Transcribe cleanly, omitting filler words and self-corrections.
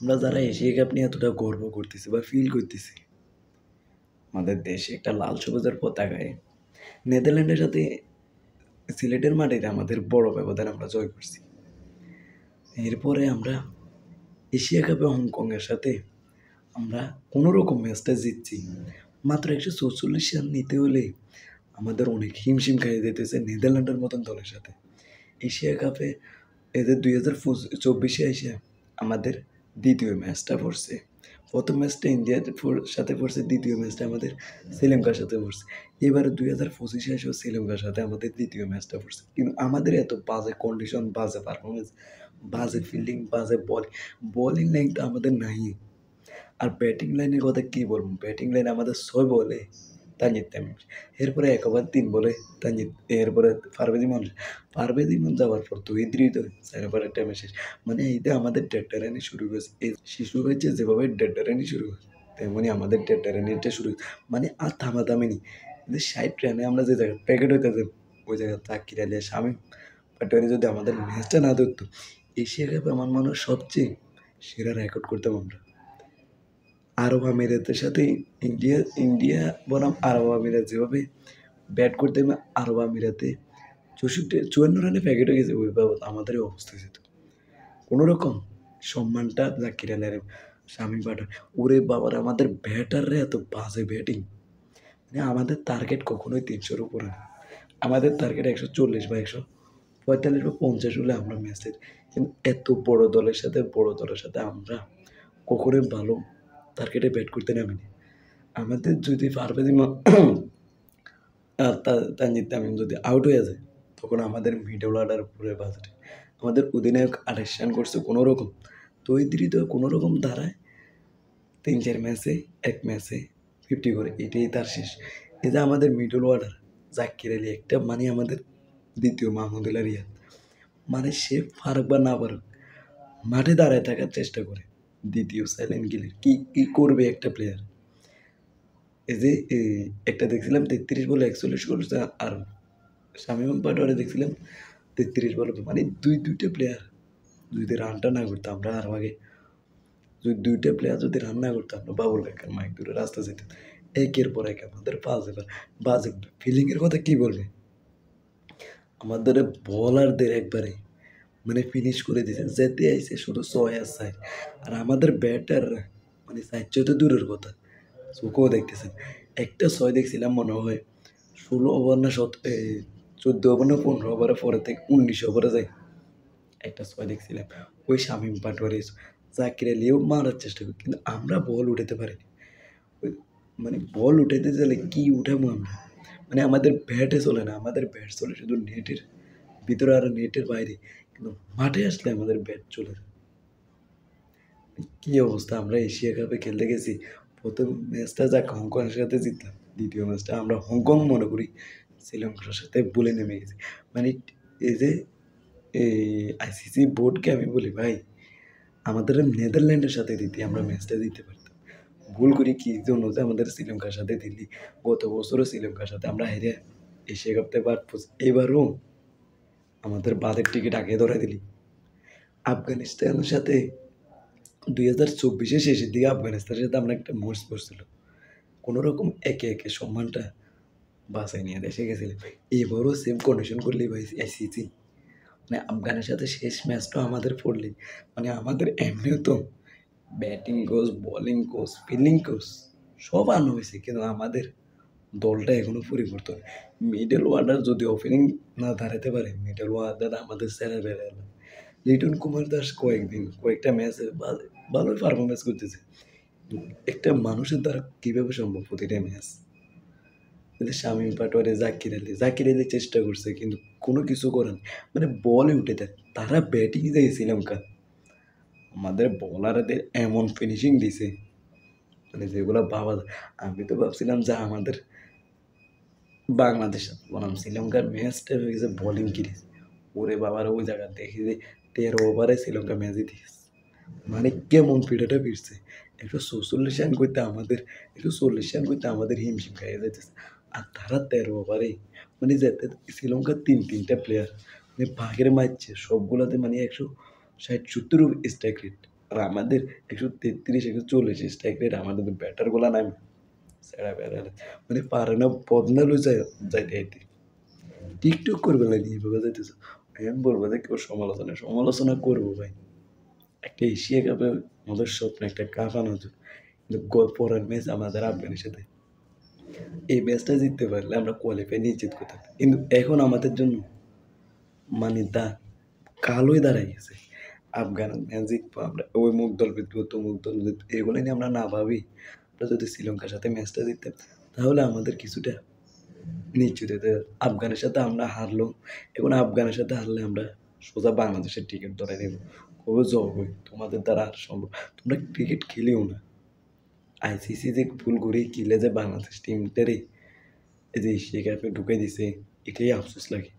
আমরা যারা Asia cup নিয়ে এতটা গর্ব করতেছি বা ফিল করতেছি, আমাদের দেশে একটা লাল সবুজের পতাকায় নেদারল্যান্ডের সাথে সিলেটের মাটিতে আমাদের বড় ব্যবধান আমরা জয় করছি। এরপরে আমরা এশিয়া কাপে হংকংয়ের সাথে আমরা কোনো রকম ম্যাচটা জিতছি। মাত্র 144 রান নিতে হলে আমাদের অনেক হিমশিম খাইয়ে দিতেছে নেদারল্যান্ডের মতন দলের সাথে। এশিয়া কাপে এদের 2024 এসে আমাদের দ্বিতীয় ম্যাচটা পড়ছে। প্রথম ম্যাচটা ইন্ডিয়ার সাথে পড়ছে, দ্বিতীয় ম্যাচটা আমাদের শ্রীলঙ্কার সাথে পড়ছে। এবারে 2025 এসেও শ্রীলঙ্কার সাথে আমাদের দ্বিতীয় ম্যাচটা পড়ছে। কিন্তু আমাদের এত বাজে কন্ডিশন, বাজে পারফরমেন্স, বাজে ফিল্ডিং, বাজে বোলিং লাইন তো আমাদের নাই। আর ব্যাটিং লাইনের কথা কী বলবো, ব্যাটিং লাইন আমাদের 6 বলে তানজিদ তামিম, এরপরে 1 ওভার 3 বলে তানজিদ, এরপরে পারভেজ ইমন যাওয়ার পর তো ইদ্রিত 4 ওভারের টাইমে শেষ। মানে এইটা আমাদের ডেডারানি শুরু হয়েছে। এই শিশু হয়েছে যেভাবে ডেডারানি শুরু হয়েছে, তেমনি আমাদের ডেডারানিটা শুরু হয়েছে। মানে আর থামাথামি নেই। যে 60 রানে আমরা যে জায়গায় প্যাকেট হইতেছে, ওই জায়গায় তাকির আলী, শামীম পাটোয়ারি যদি আমাদের ম্যাচটা না ধরতো, এশিয়া কাপে আমার মনে হয় সবচেয়ে সেরা রেকর্ড করতাম আমরা। আরব আমিরাতের সাথে ইন্ডিয়া ইন্ডিয়া বনাম আরব আমিরাত যেভাবে ব্যাট করতে, আরব আমিরাতে 54 রানে প্যাকেট হয়ে গেছে, ওই বাবদ আমাদেরই অবস্থা যেত। কোনো রকম সম্মানটা জাকির আলী আর শামীম পাটোয়ারি, ওরে বাবার আমাদের ব্যাটাররা এত বাজে ব্যাটিং। মানে আমাদের টার্গেট কখনোই 300-র উপরে না। আমাদের টার্গেট 140 বা 145 বা 50 হলে আমরা ম্যাচ জিতি। কিন্তু এত বড় দলের সাথে আমরা কখনোই ভালো টার্গেটে ব্যাট করতে নামিনি। আমাদের যদি পারভেজ ইমন আর তানজিদ তামিম যদি আউট হয়ে যায়, তখন আমাদের মিডল অর্ডার পুরো বাজেটে আমাদের অধিনায়ক 28 রান করছে কোনো রকম। তৈদ্রিত কোনো রকম ধারায় 3-4 ম্যাচে, এক ম্যাচে 50 করে, এটাই তার শেষ। এই যে আমাদের মিডল অর্ডার, জাকির আলী একটা, মানে আমাদের দ্বিতীয় মাহমুদুল্লাহ রিয়াদ, মানে সে পারুক বা না পারুক মাঠে দাঁড়ায় থাকার চেষ্টা করে। দ্বিতীয় সাইলেন্ট গিলের কি কি করবে একটা প্লেয়ার। এই যে একটা দেখছিলাম 33 বলে 41 করছে, আর শামীম পাটোয়ারি দেখছিলাম 33 বলে, মানে দুইটা প্লেয়ার যদি রানটা না করতো আমরা আরও আগে, যদি দুইটা প্লেয়ার যদি রান না করতো আমরা বাবুল কাকার মাইক দূরে রাস্তা যেতাম। একের পর এক আমাদের বাজে ফিলিংয়ের কথা কি বলবে, আমাদের বলারদের একবারে মানে ফিনিশ করে দিয়েছে, যেতে আইছে শুধু 6 আর 4। আর আমাদের ব্যাটাররা মানে 4 তো দূরের কথা, চোখেও দেখতেছেন। একটা 6 দেখছিলাম মনে হয় 16 ওভার না 14 ওভার না 15 ওভারের পরে থেকে 19 ওভারে যায়, একটা 6 দেখছিলাম। ওই শামীম পাটোয়ারি, জাকির আলীও মারার চেষ্টা করি, কিন্তু আমরা বল উঠাতে পারিনি। ওই মানে বল উঠাইতে গেলে কি উঠাবো আমরা, মানে আমাদের ব্যাটে চলে না, আমাদের ব্যাট চলে শুধু নেটের ভিতরে আর নেটের বাইরে, কিন্তু মাঠে আসলে আমাদের ব্যাট চলে যায়। কী অবস্থা, আমরা এশিয়া কাপে খেলতে গেছি, প্রথম ম্যাচটা যাক হংকংয়ের সাথে জিতলাম, দ্বিতীয় ম্যাচটা আমরা হংকং মনে করি শ্রীলঙ্কার সাথে বলে নেমে গেছি। মানে এই যে এই আইসিসি বোর্ডকে আমি বলি, ভাই আমাদের নেদারল্যান্ডের সাথে দিতে আমরা ম্যাচটা দিতে পারতাম। ভুল করি কি জন্য যে আমাদের শ্রীলঙ্কার সাথে দিল্লি, গত বছরও শ্রীলঙ্কার সাথে আমরা হেরে এশিয়া কাপতে বাদ পড়ছি, এবারও আমাদের বাদের টিকিট আগে ধরে দিলি। আফগানিস্তানের সাথে 2024 শেষের দিকে আফগানিস্তানের সাথে আমরা একটা ম্যাচ পড়ছিল, কোনো রকম একে সম্মানটা বাঁচাই নিয়ে দেশে গেছিলাম। এবারও সেম কন্ডিশন করলেই ভাই আইসিসি, মানে আফগানের সাথে শেষ ম্যাচটা আমাদের পড়লি, মানে আমাদের এমনিও তো batting coach, bowling coach, fielding coach সব আনা হয়েছে, কিন্তু আমাদের দলটা এখনও পরিবর্তন। মিডল অর্ডার যদি ওপেনিং না দাঁড়াতে পারে, মিডল অর্ডার আমাদের সেরা বেড়ে লিটন কুমার দাস কয়েকটা ম্যাচে ভালোই পারফরমেন্স করতেছে। একটা মানুষের দ্বারা কীভাবে সম্ভব প্রতিটা ম্যাচ। শামীম পাটোয়ারি, জাকির আলী চেষ্টা করছে, কিন্তু কোনো কিছু করেন, মানে বলে উঠে দেয়, তারা ব্যাটিং যায় শ্রীলঙ্কা, আমাদের বলারদের এমন ফিনিশিং দিছে, মানে যেগুলো ভাবা যায়। আমি তো ভাবছিলাম যে আমাদের বাংলাদেশ বনাম শ্রীলঙ্কার ম্যাচটা হয়ে গেছে বোলিং কিরিস, ওরে বাবার ওই জায়গা দেখি যে 13 ওভারে শ্রীলঙ্কা ম্যাচ জিতে গেছে। মানে কেমন পিঠাটা ফিরছে, 140 রান করতে আমাদের হিমশিম খাইয়ে যাইতেছে। আর তারা 13 ওভারে মানে যেতে শ্রীলঙ্কার তিনটা প্লেয়ার মানে বাঘের মারছে সবগুলাতে, মানে 160-70 স্ট্রাইক রেট। আর আমাদের 133, 140 স্ট্রাইক রেট আমাদের ব্যাটারগুলা নামে সেরা বেড়ালে মানে পারে না বদনা লই যায় যাইতে যাইতে টিকটক করবে লাগে এভাবে যাইতেছে আমি বলবো যে কেউ সমালোচনা করবো ভাই একটা এশিয়া কাপে আমাদের স্বপ্ন একটা কাপ আনা হতো কিন্তু পরের ম্যাচ আমাদের আফগানের সাথে এই ম্যাচটা জিততে পারলে আমরা কোয়ালিফাই নিশ্চিত করতাম কিন্তু এখন আমাদের জন্য মানে কালোই দাঁড়াই গেছে আফগান ম্যাচ জিতবো আমরা ওই মুখ দল জিতবো তমুক দল জিতবো এগুলো নিয়ে আমরা না ভাবি আমরা যদি শ্রীলঙ্কার সাথে ম্যাচটা জিততাম তাহলে আমাদের কিছুটা নিশ্চিত হতে আফগানের সাথে আমরা হারলো এখন আফগানের সাথে হারলে আমরা সোজা বাংলাদেশের টিকিট ধরে নেব কবে জব হই তোমাদের দ্বারা আর সম্ভব তোমরা ক্রিকেট খেলেও না আইসিসি যে ভুল করে কিলে যে বাংলাদেশ টিমটারে এই যে এশিয়া কাপে ঢুকে দিছে এটাই আফসোস লাগে